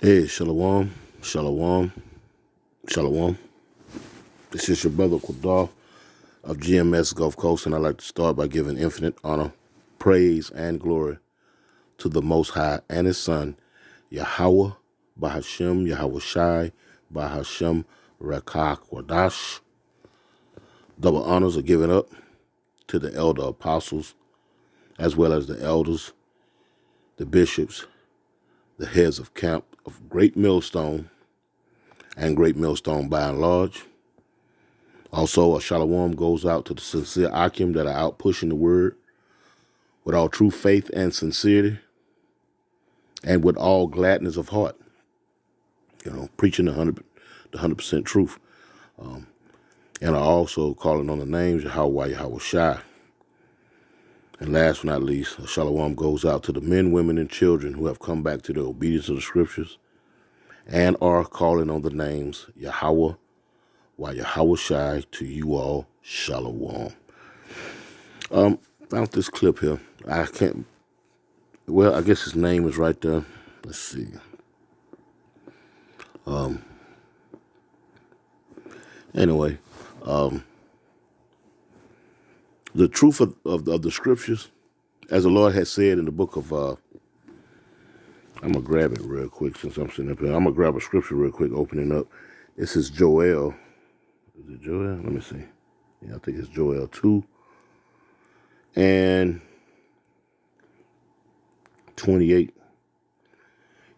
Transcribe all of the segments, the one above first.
Hey, Shalom, Shalom, Shalom. This is your brother Qadar of GMS Gulf Coast, and I'd like to start by giving infinite honor, praise, and glory to the Most High and His Son, Yahweh, Bahashem, Yahweh Shai, Bahashem, Rekah Kwadash. Double honors are given up to the elder apostles, as well as the elders, the bishops, the heads of camp of Great Millstone, and Great Millstone by and large. Also, a shalom goes out to the sincere Akim that are out pushing the word with all true faith and sincerity and with all gladness of heart, preaching the 100% truth. And are also calling on the names Yahweh, Yahweh Shai. And last but not least, a shalom goes out to the men, women, and children who have come back to the obedience of the scriptures and are calling on the names Yahweh, Yahweh Shai. To you all, shalom. Found this clip here. I can't. Well, I guess his name is right there. Let's see. Anyway, the truth of the scriptures, as the Lord has said in the book of, I'm going to grab it real quick since I'm sitting up here. I'm going to grab a scripture real quick, opening up. This is Joel. Is it Joel? Let me see. Yeah, I think it's Joel 2 and 28.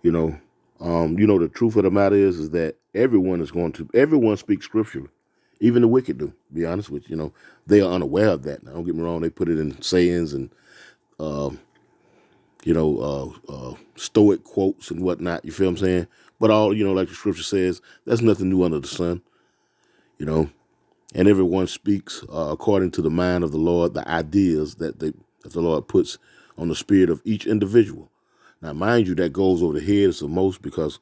The truth of the matter is that everyone speaks scripture. Even the wicked do, to be honest with you. They are unaware of that. Now, don't get me wrong. They put it in sayings and, stoic quotes and whatnot. You feel what I'm saying? But all, like the scripture says, there's nothing new under the sun, and everyone speaks according to the mind of the Lord, the ideas that the Lord puts on the spirit of each individual. Now, mind you, that goes over the heads of most because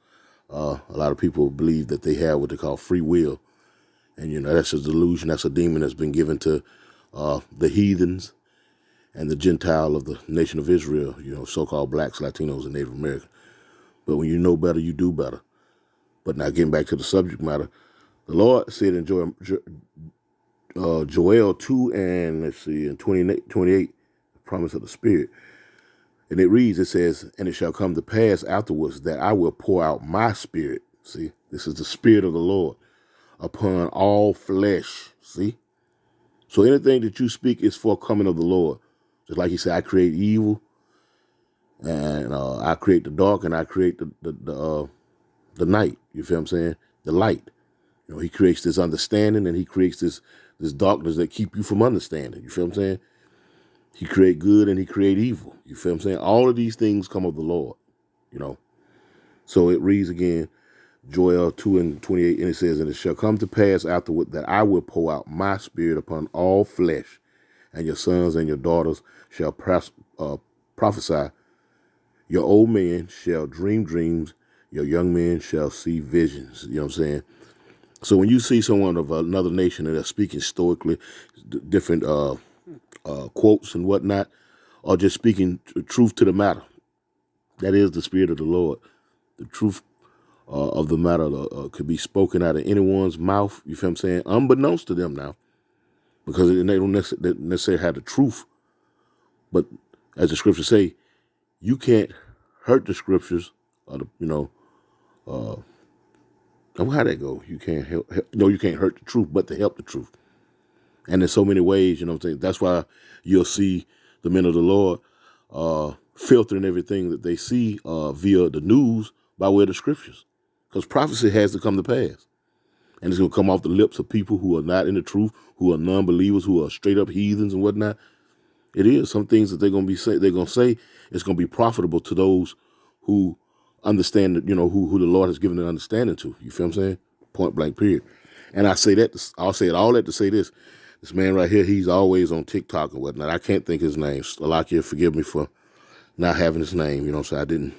a lot of people believe that they have what they call free will. And, that's a delusion. That's a demon that's been given to the heathens and the Gentile of the nation of Israel, so-called blacks, Latinos, and Native Americans. But when you know better, you do better. But now getting back to the subject matter, the Lord said in Joel 2 and, let's see, in 28, the promise of the Spirit. And it says, and it shall come to pass afterwards that I will pour out my Spirit. See, this is the Spirit of the Lord upon all flesh. See? So anything that you speak is for coming of the Lord. Just like he said, I create evil, and I create the dark, and I create the night. You feel what I'm saying? The light. He creates this understanding, and he creates this darkness that keep you from understanding. You feel what I'm saying? He create good and he create evil. You feel what I'm saying? All of these things come of the Lord. So it reads again, Joel 2 and 28, and it says, and it shall come to pass afterward that I will pour out my Spirit upon all flesh, and your sons and your daughters shall prophesy. Your old men shall dream dreams. Your young men shall see visions. You know what I'm saying? So when you see someone of another nation and they're speaking stoically, different quotes and whatnot, or just speaking truth to the matter, that is the Spirit of the Lord. The truth of the matter could be spoken out of anyone's mouth. You feel what I'm saying? Unbeknownst to them now, because they don't necessarily have the truth. But as the scriptures say, you can't hurt the scriptures, or how'd that go? You can't you can't hurt the truth, but to help the truth. And in so many ways, what I'm saying? That's why you'll see the men of the Lord filtering everything that they see via the news by way of the scriptures. Because prophecy has to come to pass. And it's going to come off the lips of people who are not in the truth, who are non-believers, who are straight up heathens and whatnot. It is some things that they're going to say it's going to be profitable to those who understand that, who the Lord has given an understanding to. You feel what I'm saying? Point blank, period. And I'll say all that to say this. This man right here, he's always on TikTok and whatnot. I can't think his name. Alakia, forgive me for not having his name, so I didn't,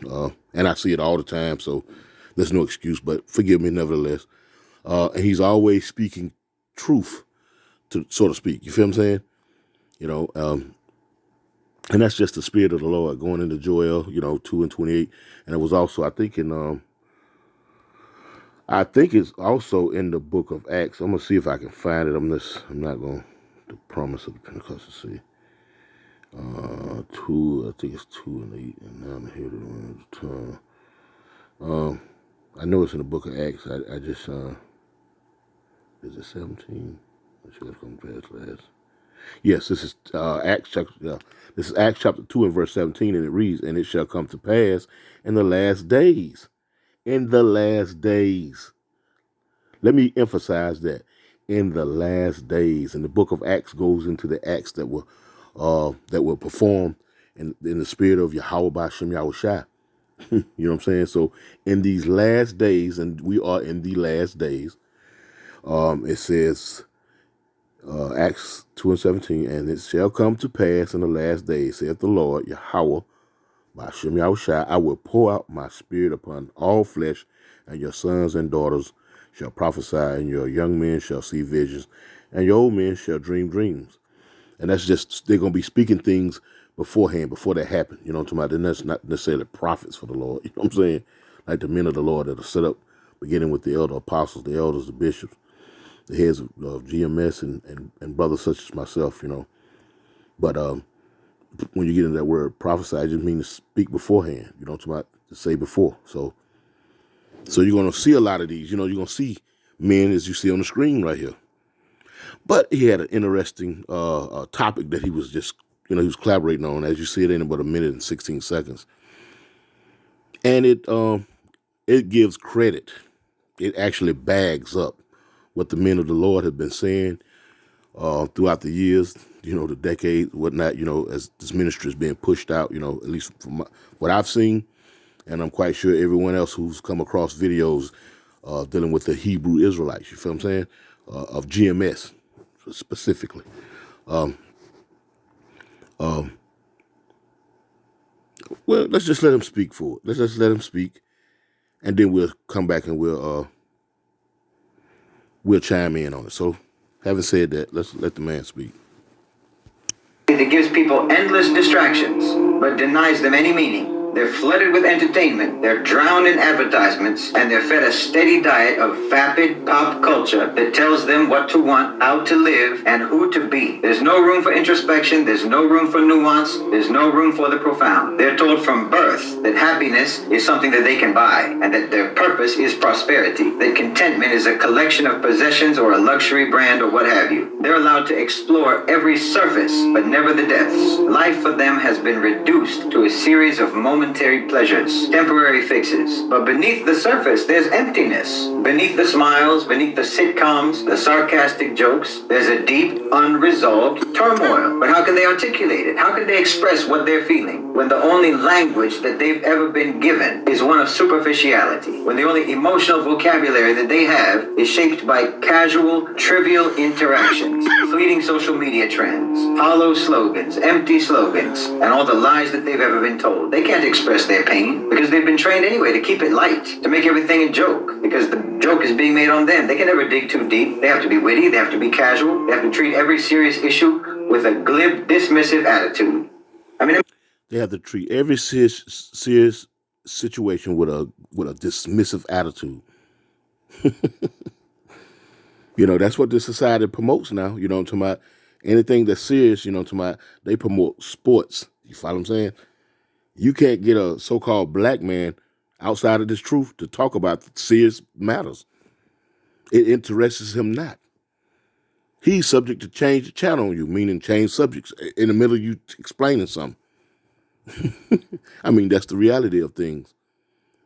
and I see it all the time, so there's no excuse, but forgive me nevertheless. And he's always speaking truth, to so to speak. You feel what I'm saying? And that's just the Spirit of the Lord going into Joel, 2 and 28. And it was also, I think, in I think it's also in the book of Acts. I'm gonna see if I can find it. I'm not going to promise of the Pentecostal see. I think it's 2:8, and now I'm here to I know it's in the book of Acts. I just is it 17? Let's see what's going past last. Yes, this is Acts chapter. This is Acts chapter 2 and verse 17, and it reads, "And it shall come to pass in the last days." In the last days. Let me emphasize that. In the last days. And the book of Acts goes into the acts that were performed in the spirit of Yahweh Bashem Yahushua. You know what I'm saying? So in these last days, and we are in the last days, it says Acts 2 and 17, "And it shall come to pass in the last days, saith the Lord Yahweh Bashem Yahushua, I will pour out my spirit upon all flesh, and your sons and daughters shall prophesy, and your young men shall see visions, and your old men shall dream dreams." And that's just, they're going to be speaking things beforehand, before that happen. You know what I'm talking about? And that's not necessarily prophets for the Lord. You know what I'm saying? Like the men of the Lord that are set up, beginning with the elder apostles, the elders, the bishops, the heads of GMS, and brothers such as myself, you know. But when you get into that word prophesy, I just mean to speak beforehand. You know what I'm talking about? To say before. So you're going to see a lot of these. You know, you're going to see men as you see on the screen right here. But he had an interesting topic that he was just, he was collaborating on. As you see it in about a minute and 16 seconds. And it gives credit. It actually bags up what the men of the Lord have been saying throughout the years, the decades, whatnot, as this ministry is being pushed out, at least from what I've seen. And I'm quite sure everyone else who's come across videos dealing with the Hebrew Israelites, you feel what I'm saying, of GMS specifically. Well, let's just let him speak for it. Let's just let him speak, and then we'll come back and we'll chime in on it. So, having said that, let's let the man speak. That gives people endless distractions, but denies them any meaning. They're flooded with entertainment, they're drowned in advertisements, and they're fed a steady diet of vapid pop culture that tells them what to want, how to live, and who to be. There's no room for introspection, there's no room for nuance, there's no room for the profound. They're told from birth that happiness is something that they can buy, and that their purpose is prosperity, that contentment is a collection of possessions or a luxury brand or what have you. They're allowed to explore every surface, but never the depths. Life for them has been reduced to a series of momentary pleasures, temporary fixes. But beneath the surface, there's emptiness. Beneath the smiles, beneath the sitcoms, the sarcastic jokes, there's a deep, unresolved turmoil. But how can they articulate it? How can they express what they're feeling when the only language that they've ever been given is one of superficiality? When the only emotional vocabulary that they have is shaped by casual, trivial interactions, fleeting social media trends, hollow slogans, empty slogans, and all the lies that they've ever been told. They can't express their pain because they've been trained anyway to keep it light, to make everything a joke, because the joke is being made on them. They can never dig too deep. They have to be witty, they have to be casual, they have to treat every serious issue with a glib, dismissive attitude. They have to treat every serious situation with a dismissive attitude. That's what this society promotes now. You know what I'm talking about? Anything that's serious, you know what I'm talking about? They promote sports. You follow what I'm saying? You can't get a so-called black man outside of this truth to talk about serious matters. It interests him not. He's subject to change the channel on you, meaning change subjects in the middle of you explaining something. I mean, that's the reality of things.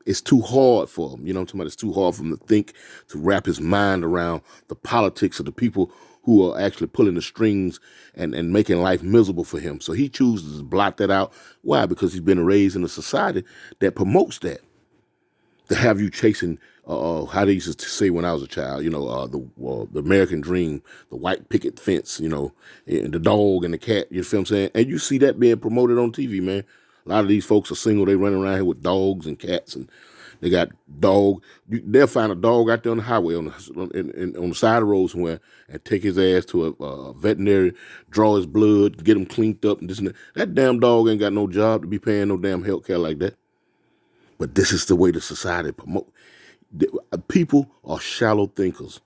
It's too hard for him. You know what I'm talking about? It's too hard for him to think, to wrap his mind around the politics of the people who are actually pulling the strings and making life miserable for him. So he chooses to blot that out. Why? Because he's been raised in a society that promotes that. To have you chasing, how they used to say when I was a child, the American dream, the white picket fence, and the dog and the cat, you feel what I'm saying? And you see that being promoted on TV, man. A lot of these folks are single. They running around here with dogs and cats, and they got dog. They'll find a dog out there on the highway on the side of the road somewhere and take his ass to a veterinary, draw his blood, get him cleaned up, and this and that. That damn dog ain't got no job to be paying no damn health care like that. But this is the way the society promote. People are shallow thinkers,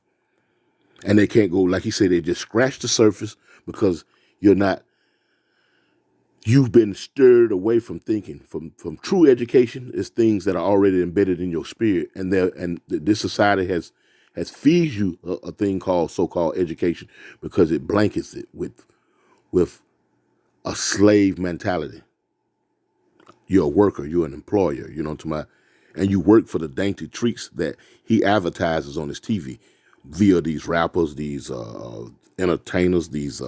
and they can't go, like he said, they just scratch the surface because you've been stirred away from thinking. From true education is things that are already embedded in your spirit, and this society has feeds you a thing called so-called education because it blankets it with a slave mentality. You're a worker, you're an employer, you know what I'm talking about? And you work for the dainty treats that he advertises on his TV via these rappers, these entertainers, these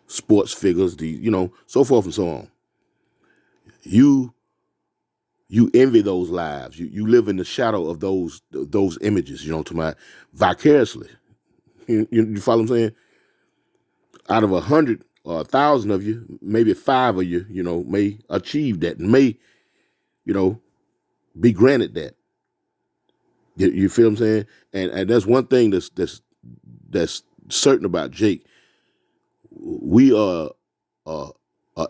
sports figures, these, so forth and so on. You envy those lives. You live in the shadow of those images, you know what I'm talking about? Vicariously. You follow what I'm saying? Out of 100 or 1,000 of you, maybe 5 of you, may achieve that, and may, be granted that. You feel what I'm saying? And that's one thing that's certain about Jake. We are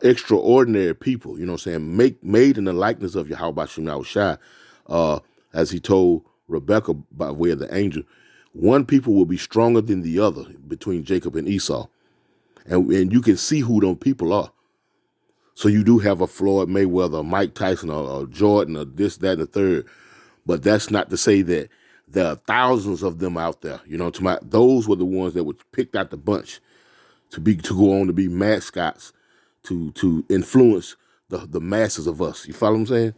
extraordinary people, you know what I'm saying? Made in the likeness of Yahweh Shem Yahushai. As he told Rebecca by way of the angel, one people will be stronger than the other between Jacob and Esau. And you can see who those people are. So you do have a Floyd Mayweather, a Mike Tyson, or Jordan, or this, that, and the third. But that's not to say that there are thousands of them out there. You know, those were the ones that were picked out the bunch to go on to be mascots, to influence the masses of us. You follow what I'm saying?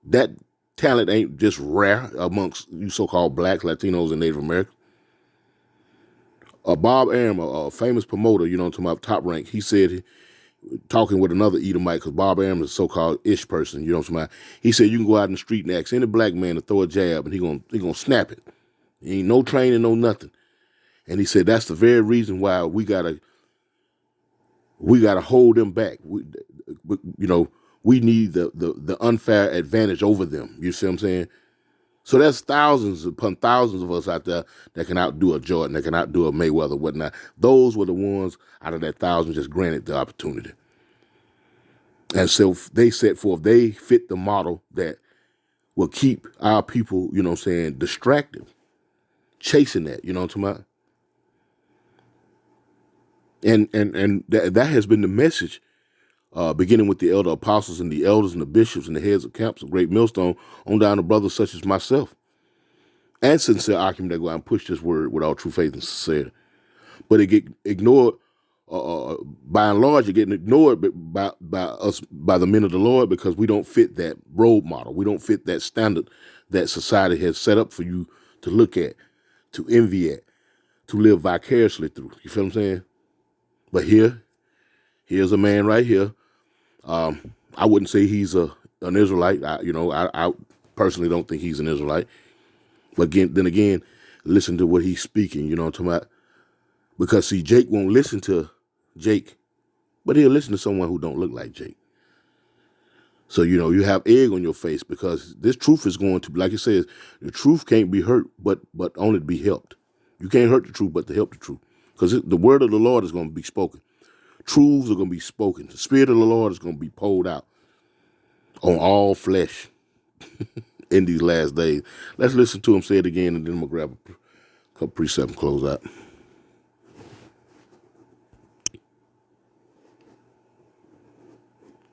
That talent ain't just rare amongst you so-called blacks, Latinos, and Native Americans. Bob Arum, a famous promoter, you know, to my Top Rank, he said, talking with another Edomite, because Bob Arum is a so-called ish person, you know what I'm saying? He said you can go out in the street and ask any black man to throw a jab, and he gonna snap it. Ain't no training, no nothing. And he said that's the very reason why we gotta hold them back. We need the unfair advantage over them. You see what I'm saying? So there's thousands upon thousands of us out there that can outdo a Jordan, that can outdo a Mayweather, whatnot. Those were the ones out of that thousand just granted the opportunity. And so they set forth, they fit the model that will keep our people, you know what I'm saying, distracted, chasing that, you know what I'm talking about? And that has been the message, beginning with the elder apostles and the elders and the bishops and the heads of camps of Great Millstone on down to brothers such as myself. And sincere argument that go out and push this word with all true faith and sincerity. But it get ignored, by and large, it getting ignored by us, by the men of the Lord, because we don't fit that role model. We don't fit that standard that society has set up for you to look at, to envy at, to live vicariously through. You feel what I'm saying? But here's a man right here. I wouldn't say he's an Israelite. I personally don't think he's an Israelite. But then again, listen to what he's speaking, you know what I'm talking about? Because see, Jake won't listen to Jake, but he'll listen to someone who don't look like Jake. So, you have egg on your face, because this truth is going to, like it says, the truth can't be hurt, but only to be helped. You can't hurt the truth, but to help the truth. Because the word of the Lord is going to be spoken. Truths are going to be spoken. The spirit of the Lord is going to be poured out on all flesh in these last days. Let's listen to him say it again, and then we'll grab a couple precepts and close out.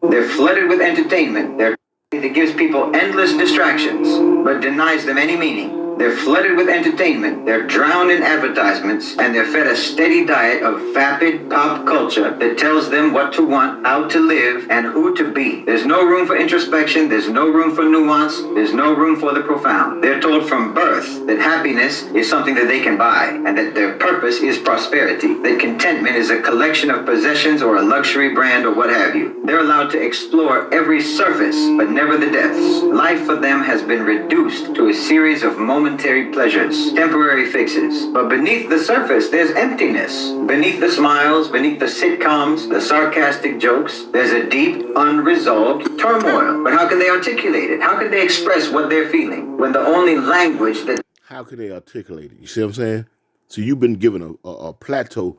They're flooded with entertainment. That gives people endless distractions, but denies them any meaning. They're flooded with entertainment, they're drowned in advertisements, and they're fed a steady diet of vapid pop culture that tells them what to want, how to live, and who to be. There's no room for introspection, there's no room for nuance, there's no room for the profound. They're told from birth that happiness is something that they can buy, and that their purpose is prosperity, that contentment is a collection of possessions or a luxury brand or what have you. They're allowed to explore every surface, but never the depths. Life for them has been reduced to a series of momentary pleasures, temporary fixes. But beneath the surface, there's emptiness. Beneath the smiles, beneath the sitcoms, the sarcastic jokes, there's a deep, unresolved turmoil. But how can they articulate it? How can they express what they're feeling when the only language that... How can they articulate it? You see what I'm saying? So you've been given a plateau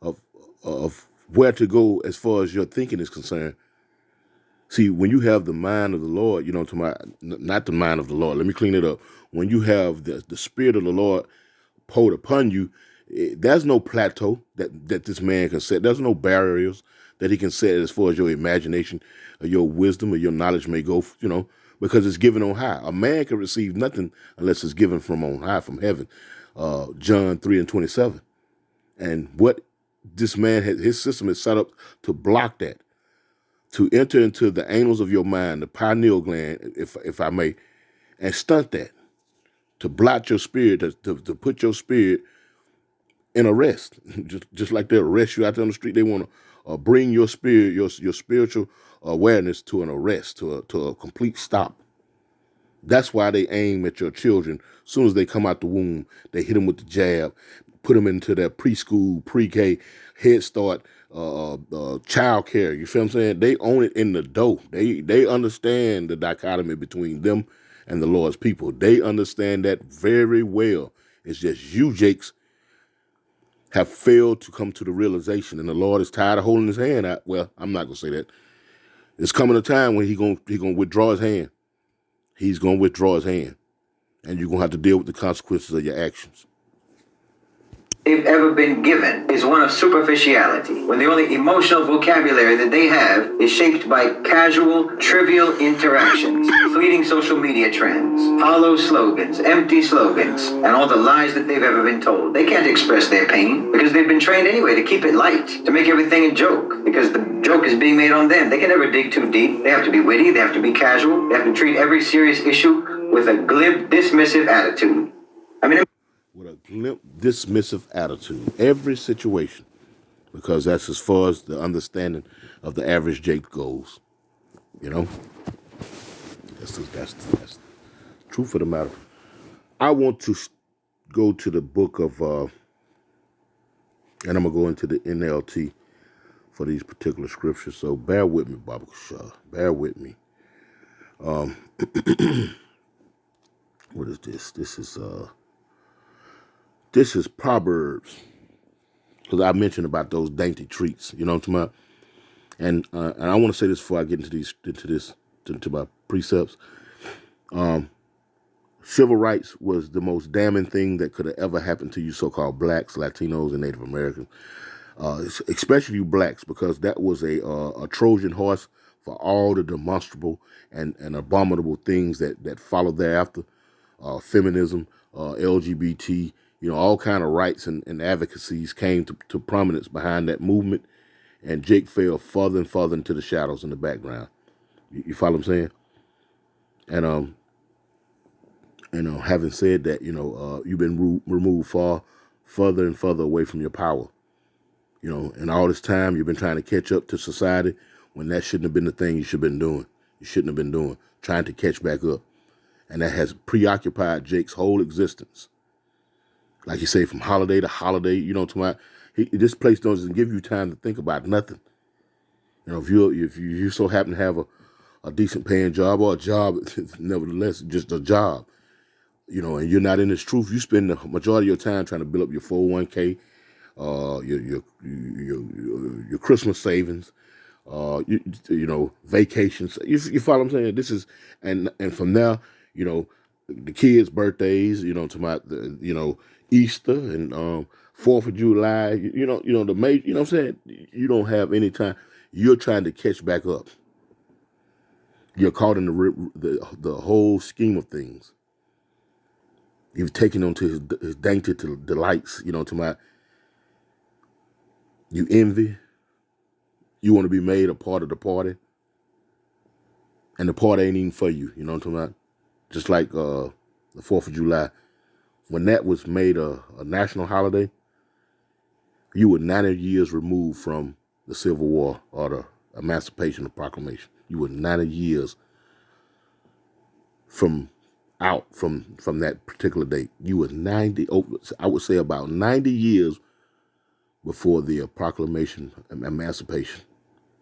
of where to go as far as your thinking is concerned. See, when you have the mind of the Lord, to my not the mind of the Lord. Let me clean it up. When you have the Spirit of the Lord poured upon you, there's no plateau that this man can set. There's no barriers that he can set as far as your imagination or your wisdom or your knowledge may go, because it's given on high. A man can receive nothing unless it's given from on high, from heaven. John 3:27. And what this man, his system is set up to block that, to enter into the annals of your mind, the pineal gland, if I may, and stunt that, to blot your spirit, to put your spirit in arrest. just like they arrest you out there on the street, they want to bring your spirit, your spiritual awareness to an arrest, to a complete stop. That's why they aim at your children. As soon as they come out the womb, they hit them with the jab, put them into their preschool, pre-K, Head Start, child care. You feel what I'm saying? They own it in the dough. They understand the dichotomy between them and the Lord's people. They understand that very well. It's just you, Jakes, have failed to come to the realization, and the Lord is tired of holding his hand out. Well, I'm not gonna say that. It's coming a time when he gonna withdraw his hand. He's gonna withdraw his hand, and you're gonna have to deal with the consequences of your actions. They've ever been given is one of superficiality, when the only emotional vocabulary that they have is shaped by casual, trivial interactions, fleeting social media trends, hollow slogans, empty slogans, and all the lies that they've ever been told. They can't express their pain because they've been trained anyway to keep it light, to make everything a joke, because the joke is being made on them. They can never dig too deep. They have to be witty, they have to be casual, they have to treat every serious issue with a glib, dismissive attitude. With a glib, dismissive attitude, every situation, because that's as far as the understanding of the average Jake goes. That's the truth of the matter. I want to go to the book of, and I'm gonna go into the NLT for these particular scriptures. So bear with me, Baba Shah. Bear with me. What is this? This is Proverbs, because I mentioned about those dainty treats. You know what I'm talking about? And I want to say this before I get into my precepts. Civil rights was the most damning thing that could have ever happened to you, so-called blacks, Latinos, and Native Americans, especially you blacks, because that was a Trojan horse for all the demonstrable and abominable things that followed thereafter. Feminism, LGBT, all kind of rights and advocacies came to prominence behind that movement, and Jake fell further and further into the shadows in the background. You follow what I'm saying? And having said that, you've been removed further and further away from your power. And all this time you've been trying to catch up to society when that shouldn't have been the thing you should have been doing. You shouldn't have been doing, trying to catch back up. And that has preoccupied Jake's whole existence. Like you say, from holiday to holiday, this place doesn't give you time to think about nothing. If you so happen to have a decent paying job, or a job, nevertheless, just a job, and you're not in this truth, you spend the majority of your time trying to build up your 401k, your Christmas savings, vacations. You follow what I'm saying? This is, and from there, the kids' birthdays, to my, Easter and 4th of July, the major, you know what I'm saying? You don't have any time. You're trying to catch back up. You're caught in the whole scheme of things. You've taken on to his dainty delights, you envy. You want to be made a part of the party. And the party ain't even for you, you know what I'm talking about? Just like the 4th of July. When that was made a national holiday, you were 90 years removed from the Civil War or the Emancipation Proclamation. You were 90 years from that particular date. You were 90, I would say about 90 years before the Proclamation of Emancipation,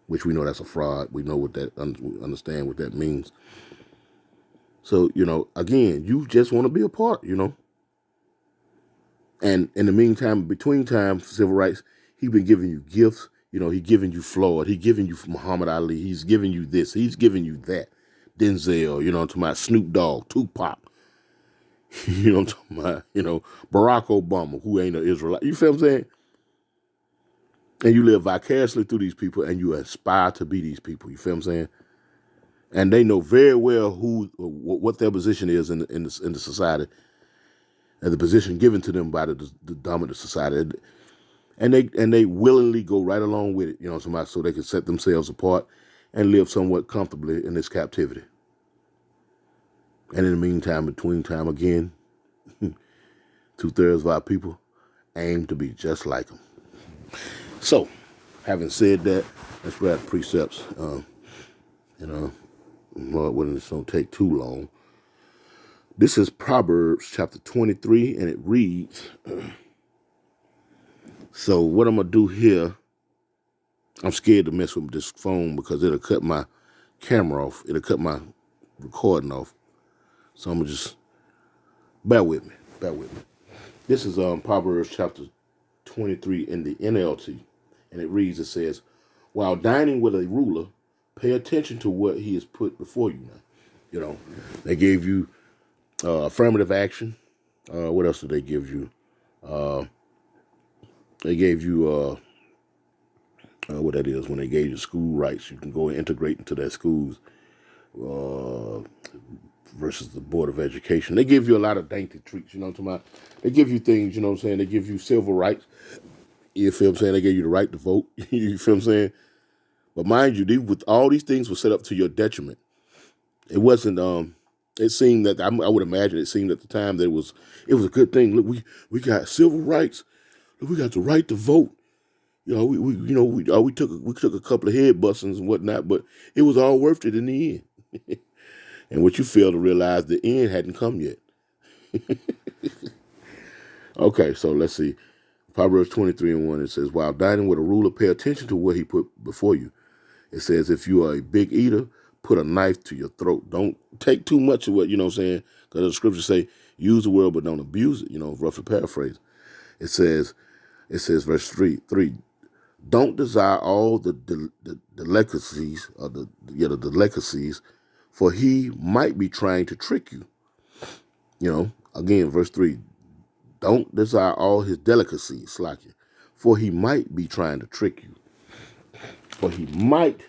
which we know that's a fraud. We know what that, understand what that means. So, again, you just want to be a part, And in the meantime, between time, civil rights, he's been giving you gifts, He giving you Floyd. He giving you Muhammad Ali. He's giving you this. He's giving you that. Denzel, I'm talking about Snoop Dogg, Tupac. I'm talking about, Barack Obama, who ain't an Israelite. You feel what I'm saying? And you live vicariously through these people and you aspire to be these people. You feel what I'm saying? And they know very well what their position is in the society and the position given to them by the dominant society. And they willingly go right along with it, so they can set themselves apart and live somewhat comfortably in this captivity. And in the meantime, between time again, 2/3 of our people aim to be just like them. So, having said that, let's grab the precepts. Lord willing, this don't take too long. This is Proverbs chapter 23, and it reads. So what I'm gonna do here, I'm scared to mess with this phone because it'll cut my camera off. It'll cut my recording off. So I'm gonna just bear with me. This is Proverbs chapter 23 in the NLT, and it reads. It says, "While dining with a ruler, pay attention to what he has put before you." Now, they gave you affirmative action. What else did they give you? They gave you what that is when they gave you school rights. You can go and integrate into their schools versus the Board of Education. They give you a lot of dainty treats. What I'm talking about? They give you things. What I'm saying? They give you civil rights. You feel what I'm saying? They gave you the right to vote. You feel what I'm saying? But mind you, with all these things were set up to your detriment. It wasn't. It seemed that I would imagine it seemed at the time that it was a good thing. Look, we got civil rights. We got the right to vote. We took a couple of head bustings and whatnot, but it was all worth it in the end. And what you fail to realize, the end hadn't come yet. Okay, so let's see. Proverbs 23:1, it says, "While dining with a ruler, pay attention to what he put before you." It says, "If you are a big eater, put a knife to your throat." Don't take too much of what, what I'm saying? Because the scriptures say, use the word, but don't abuse it, roughly paraphrase. It says, verse 3, "Don't desire all the delicacies, or the delicacies, for he might be trying to trick you." Again, verse 3, "Don't desire all his delicacies, for he might be trying to trick you." For he might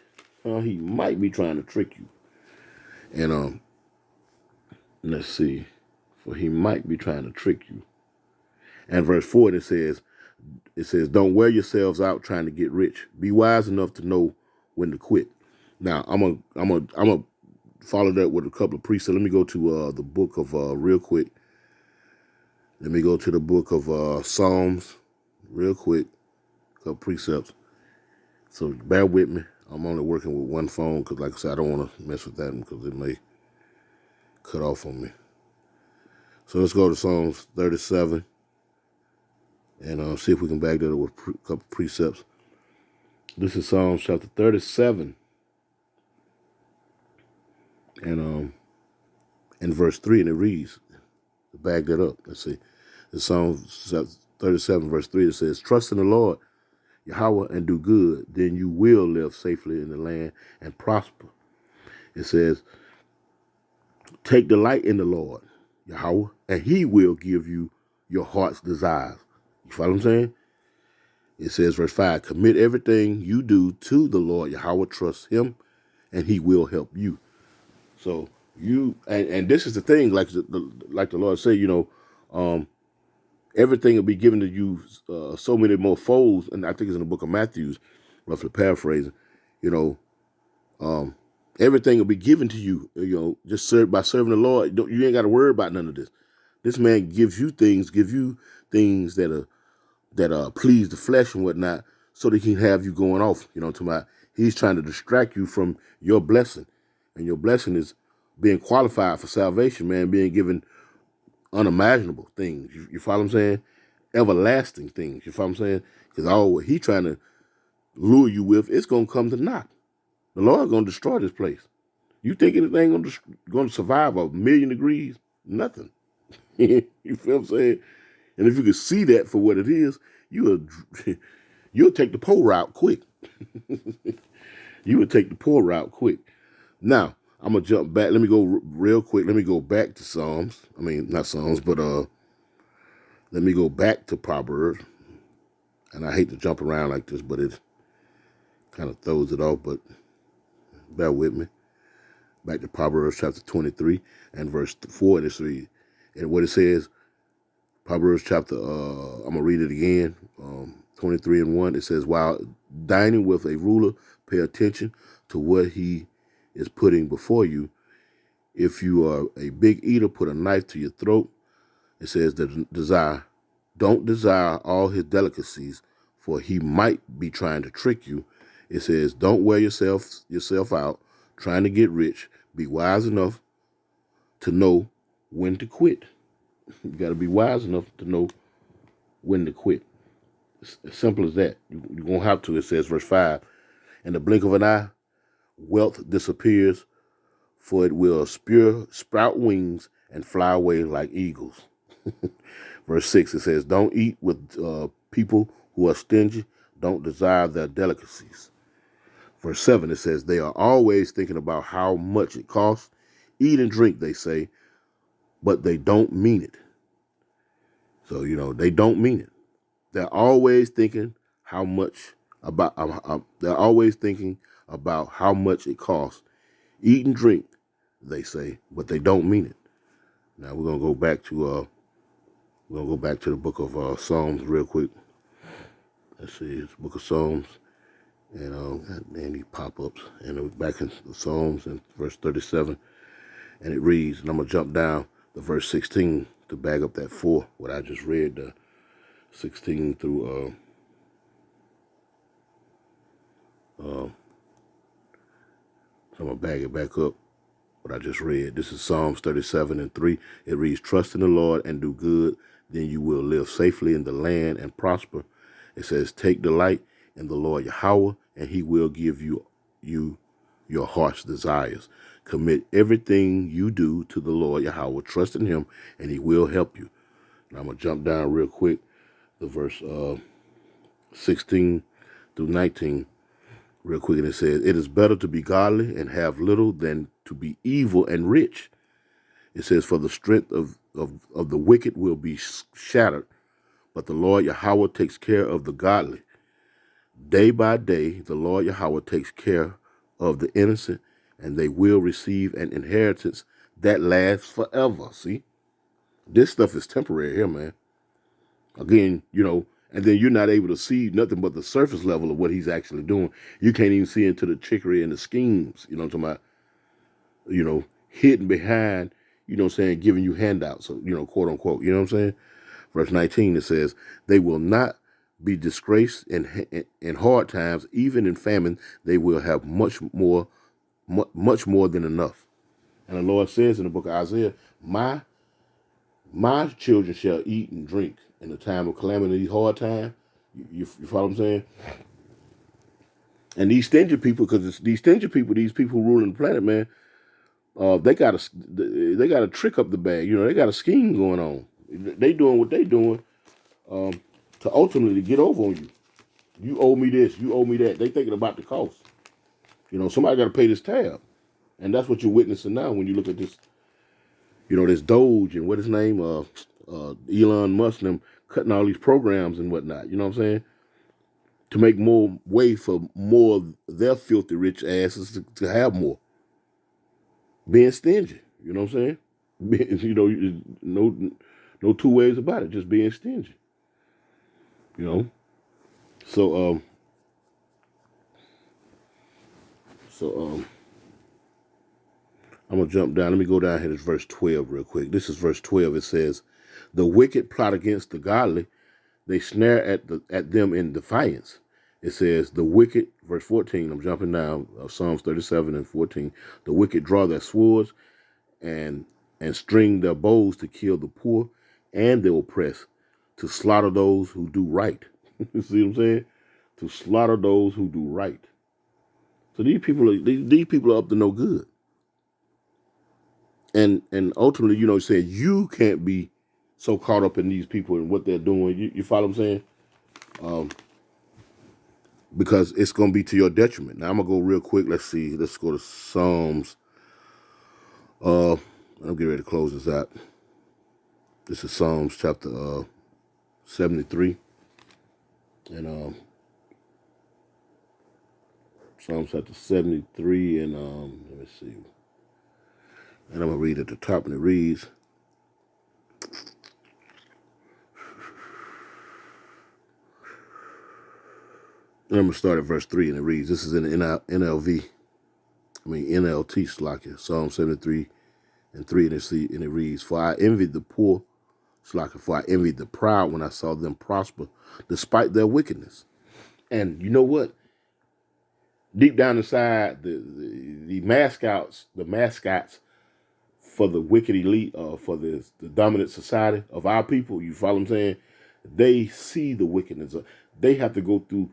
be trying to trick you. And let's see, for he might be trying to trick you. And verse 4, it says, "Don't wear yourselves out trying to get rich. Be wise enough to know when to quit." Now, I'm gonna follow that with a couple of precepts. Let me go to the book of real quick. Let me go to the book of Psalms, real quick. A couple precepts. So bear with me. I'm only working with one phone because, like I said, I don't want to mess with that because it may cut off on me. So let's go to Psalms 37 and see if we can back that up with a couple precepts. This is Psalms chapter 37 and in verse 3, and it reads, to back that up, let's see. The Psalms 37 verse 3, it says, "Trust in the Lord, Yahweh, and do good, then you will live safely in the land and prosper." It says, "Take delight in the Lord, Yahweh, and he will give you your heart's desires." You follow what I'm saying? It says, verse 5, "Commit everything you do to the Lord, Yahweh, trust him, and he will help you." So and this is the thing, like the Lord said, everything will be given to you so many more folds, and I think it's in the book of Matthew, roughly paraphrasing, everything will be given to you, just by serving the Lord. You ain't got to worry about none of this. This man gives you things that please the flesh and whatnot, so that he can have you going off. He's trying to distract you from your blessing, and your blessing is being qualified for salvation, man, being given unimaginable things. You follow what I'm saying? Everlasting things. You follow what I'm saying? Because all what he trying to lure you with, it's gonna come to naught. The Lord's gonna destroy this place. You think anything gonna survive 1,000,000 degrees? Nothing. You feel what I'm saying? And if you could see that for what it is, you'll take the pole route quick. You would take the poor route quick. Now, I'm going to jump back. Let me go real quick. Let me go back to Psalms. I mean, not Psalms, but let me go back to Proverbs. And I hate to jump around like this, but it kind of throws it off, but bear with me. Back to Proverbs chapter 23 and verse 4, and it's read. And what it says, Proverbs chapter, I'm going to read it again, 23 and 1. It says, while dining with a ruler, pay attention to what he is putting before you. If you are a big eater, put a knife to your throat. It says, don't desire all his delicacies, for he might be trying to trick you. It says, don't wear yourself out trying to get rich. Be wise enough to know when to quit. You got to be wise enough to know when to quit. It's as simple as that. You're going to have to. It says, verse 5, in the blink of an eye, wealth disappears, for it will sprout wings and fly away like eagles. Verse 6, it says, don't eat with people who are stingy. Don't desire their delicacies. Verse 7, it says, they are always thinking about how much it costs. Eat and drink, they say, but they don't mean it. So, they don't mean it. They're always thinking how much they're always thinking about how much it costs. Eat and drink, they say, but they don't mean it. Now we're gonna go back to the book of Psalms real quick. Let's see, it's book of Psalms, and these pop-ups, and we're back in the Psalms in verse 37, and it reads, and I'm gonna jump down to verse 16 to bag up that 4, what I just read, the 16 through so I'm gonna bag it back up. What I just read. This is Psalms 37 and 3. It reads, trust in the Lord and do good, then you will live safely in the land and prosper. It says, take delight in the Lord Yahweh, and he will give you your heart's desires. Commit everything you do to the Lord Yahweh. Trust in him, and he will help you. Now I'm going to jump down real quick to verse 16 through 19. Real quick, and it says, it is better to be godly and have little than to be evil and rich. It says, for the strength of the wicked will be shattered, but the Lord Yahweh takes care of the godly. Day by day, the Lord Yahweh takes care of the innocent, and they will receive an inheritance that lasts forever. See, this stuff is temporary here, man. Again, and then you're not able to see nothing but the surface level of what he's actually doing. You can't even see into the trickery and the schemes, I'm talking about, hidden behind, giving you handouts, quote unquote, what I'm saying? Verse 19, it says, they will not be disgraced in hard times, even in famine, they will have much more than enough. And the Lord says in the book of Isaiah, my children shall eat and drink in the time of calamity, these hard times. You follow what I'm saying? And these stingy people, because these people ruling the planet, man, they got a trick up the bag. They got a scheme going on. They doing what they doing to ultimately get over on you. You owe me this. You owe me that. They thinking about the cost. Somebody got to pay this tab, and that's what you're witnessing now when you look at this. This Doge and what his name, Elon Musk, and them cutting all these programs and whatnot. You know what I'm saying? To make more way for more of their filthy rich asses to have more. Being stingy. You know what I'm saying? No two ways about it. Just being stingy. So I'm gonna jump down. Let me go down here to verse 12 real quick. This is verse 12. It says, "The wicked plot against the godly; they snare at them in defiance." It says, "The wicked," verse 14. I'm jumping down. Psalms 37 and 14. "The wicked draw their swords and string their bows to kill the poor and the oppressed, to slaughter those who do right." You see what I'm saying? To slaughter those who do right. So these people are up to no good. And ultimately, saying you can't be so caught up in these people and what they're doing. You follow what I'm saying? because it's going to be to your detriment. Now I'm going to go real quick. Let's see. Let's go to Psalms. I'm getting ready to close this out. This is Psalms chapter 73. And Psalms chapter 73, and let me see. And I'm going to read at the top, and it reads, and I'm going to start at verse 3, and it reads, this is in the NLT, Slakia, Psalm 73 and 3, and it reads, for I envied the poor, Slakia, for I envied the proud when I saw them prosper, despite their wickedness. And you know what? Deep down inside, the mascots for the wicked elite, for the dominant society of our people, you follow what I'm saying? They see the wickedness. They have to go through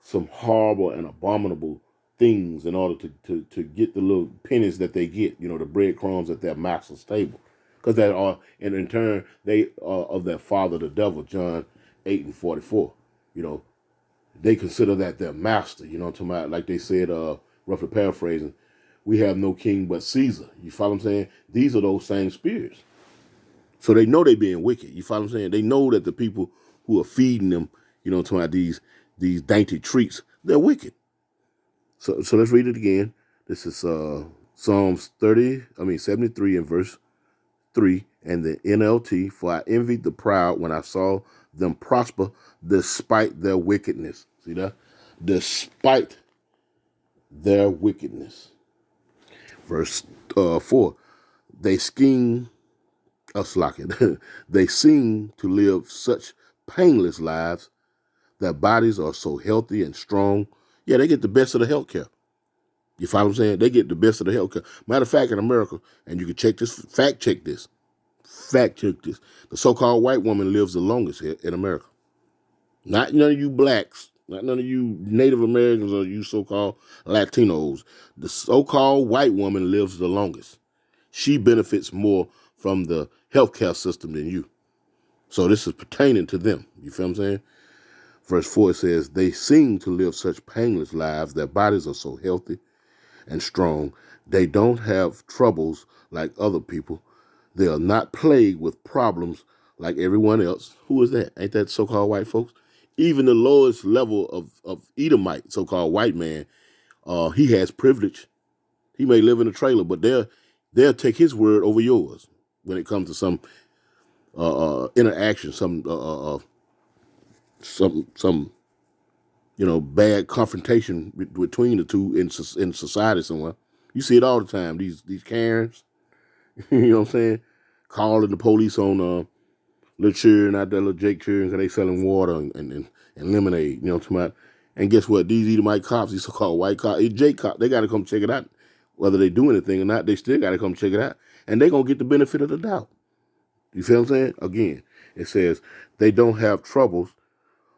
some horrible and abominable things in order to get the little pennies that they get, the breadcrumbs at their master's table. Because that are, and in turn, they are of their father, the devil, John 8:44. They consider that their master, what I'm talking about? Like they said, roughly paraphrasing, we have no king but Caesar. You follow what I'm saying? These are those same spirits. So they know they being wicked. You follow what I'm saying? They know that the people who are feeding them, what I'm talking about, these dainty treats, they're wicked. So let's read it again. This is Psalms 73 and verse 3, and the NLT, for I envied the proud when I saw them prosper despite their wickedness. See that? Despite their wickedness. Verse 4, they scheme us like it. They seem to live such painless lives. Their bodies are so healthy and strong. Yeah, they get the best of the health care. You follow what I'm saying? They get the best of the health care. Matter of fact, in America, and you can check this, fact check this. The so-called white woman lives the longest here in America. Not none of you blacks, not none of you Native Americans or you so-called Latinos. The so-called white woman lives the longest. She benefits more from the healthcare system than you. So this is pertaining to them. You feel what I'm saying? Verse 4 says, they seem to live such painless lives. Their bodies are so healthy and strong. They don't have troubles like other people. They are not plagued with problems like everyone else. Who is that? Ain't that so-called white folks? Even the lowest level of Edomite, so-called white man, he has privilege. He may live in a trailer, but they'll take his word over yours when it comes to some interaction, some bad confrontation between the two in society somewhere. You see it all the time. These Karens, you know what I'm saying? Calling the police on little children out there, little Jake children, because they selling water and lemonade. You know what I'm talking about? And guess what? These Edomite cops, these so-called white cops, Jake cops, they got to come check it out. Whether they do anything or not, they still got to come check it out. And they going to get the benefit of the doubt. You feel what I'm saying? Again, it says they don't have troubles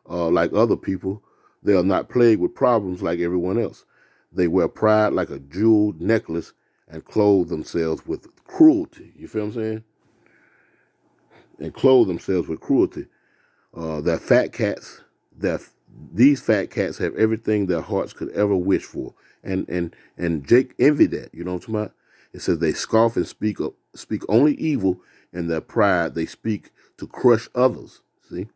like other people. They are not plagued with problems like everyone else. They wear pride like a jeweled necklace and clothe themselves with cruelty. You feel what I'm saying? And clothe themselves with cruelty. They're fat cats. These fat cats have everything their hearts could ever wish for. And Jake envied that. You know what I'm talking about? It says they scoff and speak only evil. In their pride, they speak to crush others. See?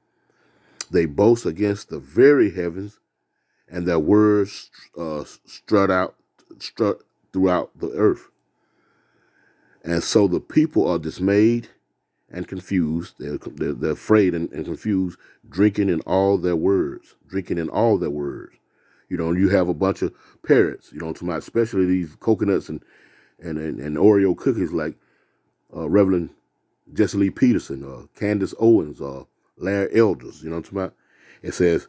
They boast against the very heavens, and their words strut throughout the earth. And so the people are dismayed and confused. They're afraid and confused, drinking in all their words. You have a bunch of parrots, especially these coconuts and Oreo cookies like Reverend Jesse Lee Peterson, Candace Owens, Larry Elders. You know what I'm talking about? It says,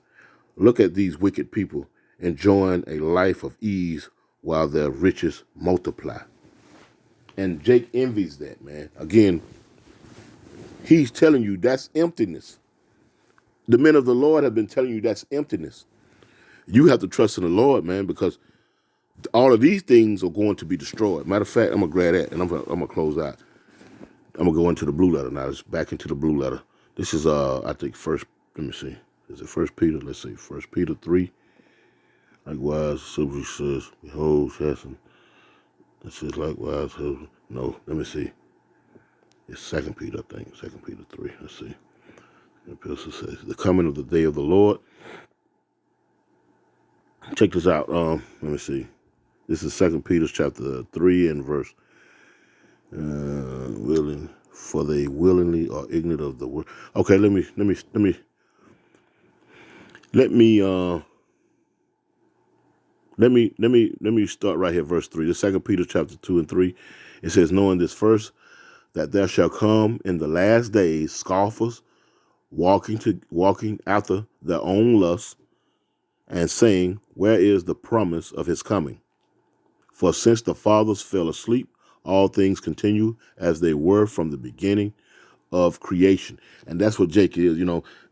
look at these wicked people enjoying a life of ease while their riches multiply. And Jake envies that, man. Again, he's telling you that's emptiness. The men of the Lord have been telling you that's emptiness. You have to trust in the Lord, man, because all of these things are going to be destroyed. Matter of fact, I'm going to grab that and I'm going to close out. I'm going to go into the blue letter now. It's back into the blue letter. This is, I think, let me see. Is it 1 Peter? Let's see. 1 Peter 3. Likewise, Silver says, behold, Chasson. It says likewise, husband. No, let me see. It's 2 Peter, I think. 2 Peter 3. Let's see. The epistle says, the coming of the day of the Lord. Check this out. Let me see. This is 2 Peter chapter 3 and verse willing, for they willingly are ignorant of the word. Okay, let me start right here, verse 3. The 2 Peter chapter 2 and 3. It says, knowing this first, that there shall come in the last days scoffers, walking after their own lusts, and saying, where is the promise of his coming? For since the fathers fell asleep, all things continue as they were from the beginning of creation. And that's what Jake is.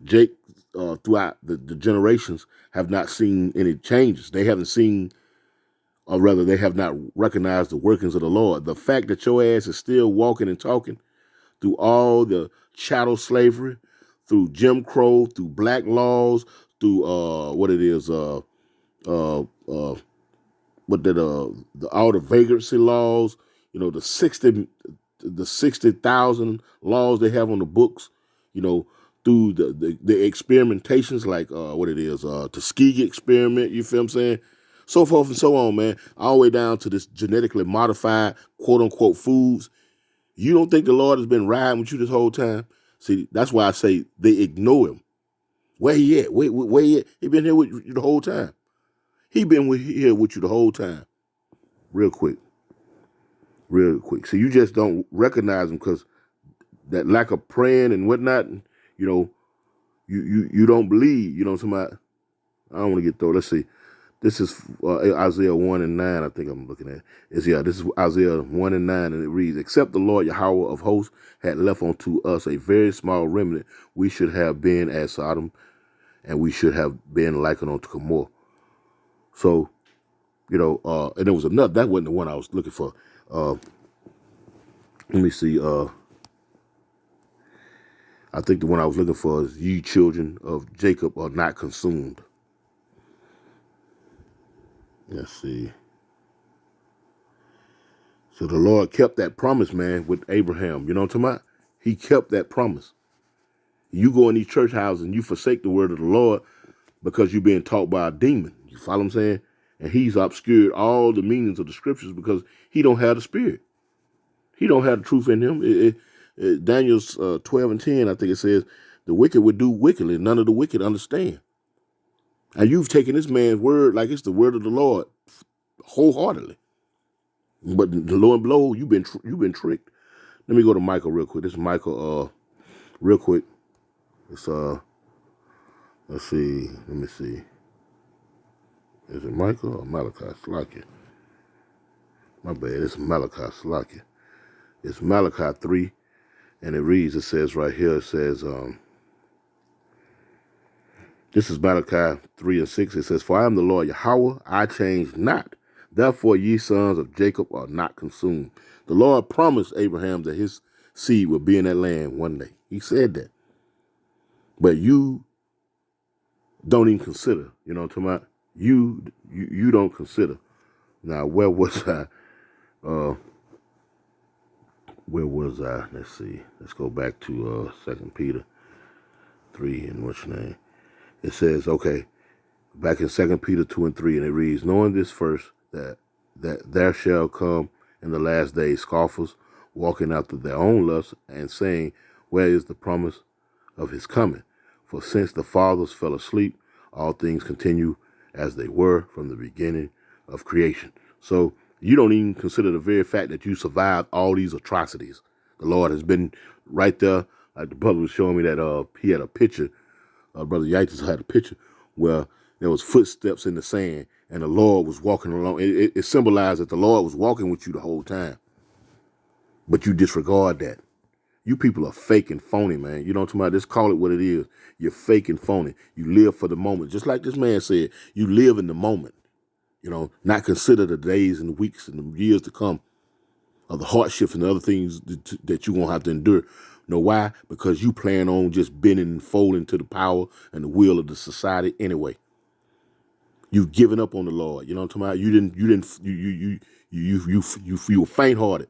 Jake, throughout the generations, have not seen any changes. They haven't seen, or rather, they have not recognized the workings of the Lord. The fact that your ass is still walking and talking through all the chattel slavery, through Jim Crow, through black laws, through uh, uh, all the vagrancy laws, the 60,000 laws they have on the books, through the experimentations like Tuskegee experiment, you feel what I'm saying? So forth and so on, man, all the way down to this genetically modified quote unquote foods. You don't think the Lord has been riding with you this whole time? See, that's why I say they ignore him. Where he at? Where he at? He been here with you the whole time. He been here with you the whole time. Real quick. So you just don't recognize him because that lack of praying and whatnot. You don't believe. Somebody. I don't want to get through. Let's see. This is Isaiah 1 and 9, I think I'm looking at. This is Isaiah 1 and 9, and it reads, except the Lord Yahweh of hosts had left unto us a very small remnant, we should have been as Sodom, and we should have been likened unto Gomorrah. So, and there was another, that wasn't the one I was looking for. Let me see. I think the one I was looking for is ye children of Jacob are not consumed. Let's see. So the Lord kept that promise, man, with Abraham. You know what I'm talking about? He kept that promise. You go in these church houses and you forsake the word of the Lord because you're being taught by a demon. You follow what I'm saying? And he's obscured all the meanings of the scriptures because he don't have the spirit. He don't have the truth in him. Daniel's 12 and 10, I think it says, the wicked would do wickedly. None of the wicked understand. And you've taken this man's word like it's the word of the Lord wholeheartedly. But lo and behold, you've been tricked. Let me go to Michael real quick. This is Michael. Real quick. It's let's see. Let me see. Is it Michael or Malachi? Slakia. My bad. It's Malachi. Slakia. It's Malachi 3, and it reads. It says right here. It says this is Malachi 3 and 6. It says, for I am the Lord Yahweh, I change not. Therefore ye sons of Jacob are not consumed. The Lord promised Abraham that his seed would be in that land one day. He said that. But you don't even consider. You know what I'm talking about? You don't consider. Now, where was I? Let's see. Let's go back to 2 Peter 3 and what's your name? It says, okay, back in 2 Peter 2 and 3, and it reads, knowing this first, that there shall come in the last days scoffers, walking after their own lusts, and saying, where is the promise of his coming? For since the fathers fell asleep, all things continue as they were from the beginning of creation. So you don't even consider the very fact that you survived all these atrocities. The Lord has been right there. Like the brother was showing me that he had a picture. Brother Yaitis had a picture where there was footsteps in the sand and the Lord was walking along. It symbolized that the Lord was walking with you the whole time. But you disregard that. You people are fake and phony, man. You know what I'm talking about? Just call it what it is. You're fake and phony. You live for the moment. Just like this man said, you live in the moment. Not consider the days and the weeks and the years to come of the hardships and the other things that you're going to have to endure. Know why? Because you plan on just bending and folding to the power and the will of the society anyway. You've given up on the Lord. You know what I'm talking about? You were faint hearted.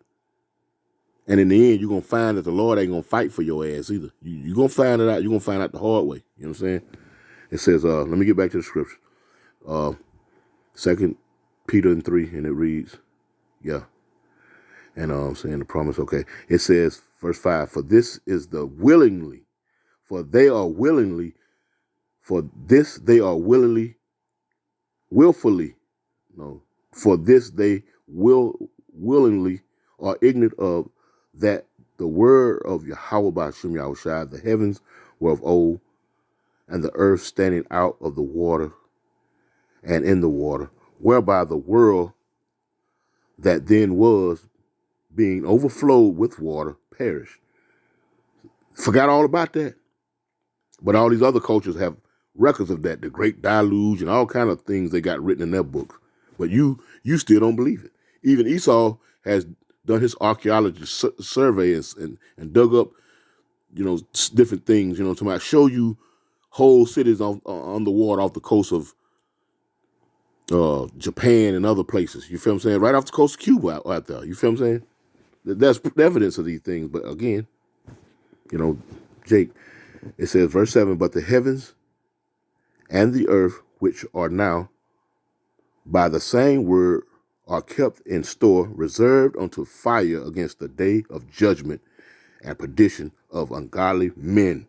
And in the end, you're gonna find that the Lord ain't gonna fight for your ass either. You're gonna find it out. You're gonna find out the hard way. You know what I'm saying? It says, let me get back to the scripture. 2 Peter 3, and it reads, yeah. And I'm saying the promise, okay. It says, verse 5, for this is the willingly, for they are willingly, for this they are willfully, no, for this they willingly are ignorant of that the word of Yahweh Ba'ashem Yahushua, the heavens were of old, and the earth standing out of the water and in the water, whereby the world that then was, being overflowed with water, perished. Forgot all about that. But all these other cultures have records of that, the Great Deluge and all kind of things they got written in their books. But you still don't believe it. Even Esau has done his archaeology survey and dug up, different things, to show you whole cities on the water off the coast of Japan and other places. You feel what I'm saying? Right off the coast of Cuba out there. You feel what I'm saying? There's evidence of these things. But again, Jake, it says, verse 7, but the heavens and the earth, which are now by the same word, are kept in store, reserved unto fire against the day of judgment and perdition of ungodly men.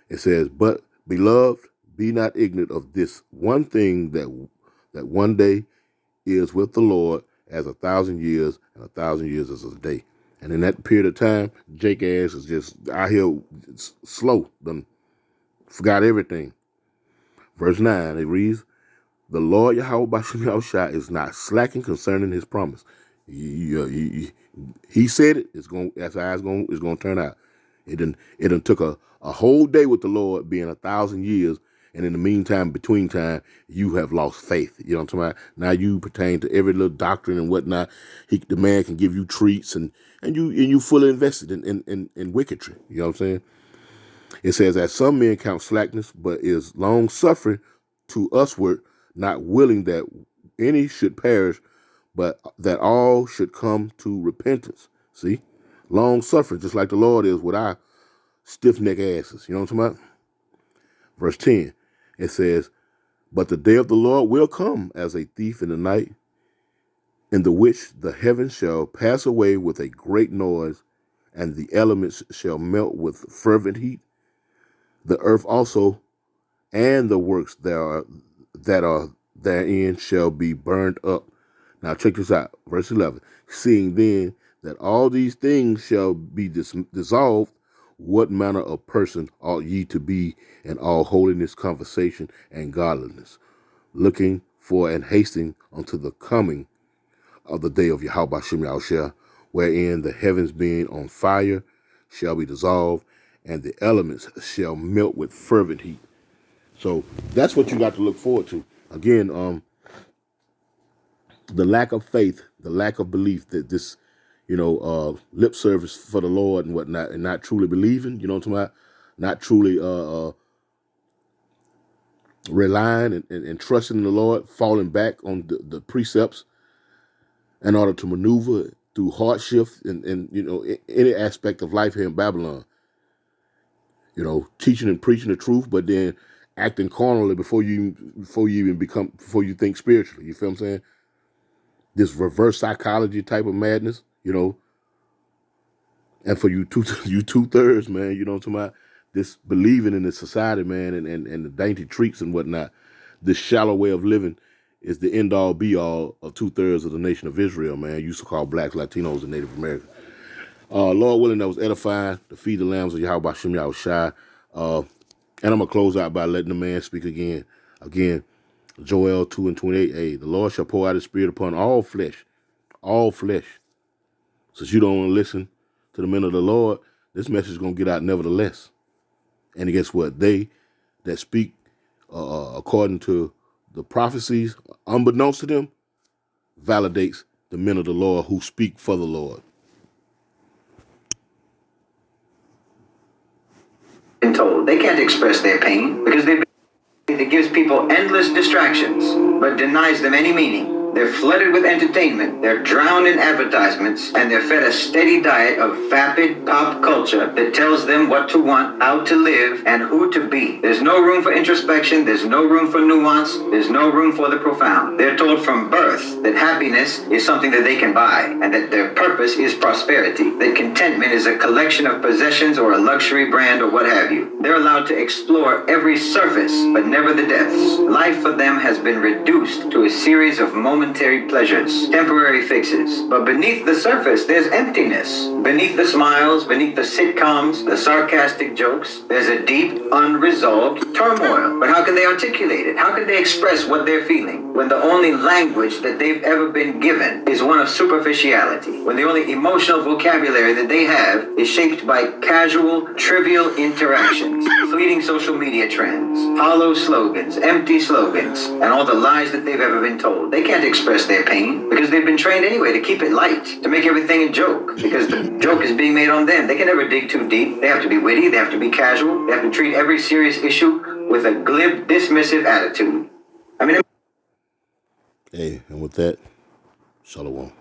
It says, but beloved, be not ignorant of this one thing, that one day is with the Lord as 1,000 years, and 1,000 years as a day. And in that period of time, Jake ass is just out here slow, done forgot everything. Verse 9, it reads, the Lord Yahweh Ba'ashem Yahushua is not slacking concerning his promise. He said it. That's how it's going to turn out. It done took a whole day with the Lord being 1,000 years, and in the meantime, between time, you have lost faith. You know what I'm talking about? Now you pertain to every little doctrine and whatnot. The man can give you treats, and you fully invested in wickedry. You know what I'm saying? It says that some men count slackness, but is long suffering to usward, not willing that any should perish, but that all should come to repentance. See? Long suffering, just like the Lord is with our stiff neck asses. You know what I'm talking about? Verse 10, it says, but the day of the Lord will come as a thief in the night, in the which the heavens shall pass away with a great noise, and the elements shall melt with fervent heat. The earth also and the works that are therein shall be burned up. Now check this out, verse 11. Seeing then that all these things shall be dissolved, what manner of person ought ye to be in all holiness, conversation, and godliness, looking for and hasting unto the coming of the day of Yahweh Ba'ashem Yahushua, wherein the heavens being on fire shall be dissolved, and the elements shall melt with fervent heat. So that's what you got to look forward to. Again, the lack of faith, the lack of belief that this, lip service for the Lord and whatnot, and not truly believing, you know what I'm talking about? Not truly relying and trusting in the Lord, falling back on the precepts in order to maneuver through hardship and any aspect of life here in Babylon. Teaching and preaching the truth, but then acting carnally before you think spiritually. You feel what I'm saying? This reverse psychology type of madness, and for you 2/3, man, you know what I'm talking about? This believing in this society, man, and the dainty treats and whatnot. This shallow way of living is the end all be all of 2/3 of the nation of Israel, man. Used to call blacks, Latinos, and Native Americans. Lord willing, that was edifying to feed the lambs of Yahweh Ba'ashem Yahushua. And I'm going to close out by letting the man speak again. Again, Joel 2:28. Hey, the Lord shall pour out his spirit upon all flesh. All flesh. Since you don't want to listen to the men of the Lord, this message is going to get out nevertheless. And guess what? They that speak according to the prophecies, unbeknownst to them, validates the men of the Lord who speak for the Lord. Been told they can't express their pain because they've been that gives people endless distractions, but denies them any meaning. They're flooded with entertainment, they're drowned in advertisements, and they're fed a steady diet of vapid pop culture that tells them what to want, how to live, and who to be. There's no room for introspection, there's no room for nuance, there's no room for the profound. They're told from birth that happiness is something that they can buy, and that their purpose is prosperity, that contentment is a collection of possessions or a luxury brand or what have you. They're allowed to explore every surface, but never the depths. Life for them has been reduced to a series of momentary pleasures, temporary fixes. But beneath the surface, there's emptiness. Beneath the smiles, beneath the sitcoms, the sarcastic jokes, there's a deep, unresolved turmoil. But how can they articulate it? How can they express what they're feeling when the only language that they've ever been given is one of superficiality? When the only emotional vocabulary that they have is shaped by casual, trivial interactions, fleeting social media trends, hollow slogans, empty slogans, and all the lies that they've ever been told. They can't express their pain because they've been trained anyway to keep it light, to make everything a joke because the joke is being made on them. They can never dig too deep. They have to be witty, they have to be casual, they have to treat every serious issue with a glib, dismissive attitude. I mean, Hey, and with that, shalom.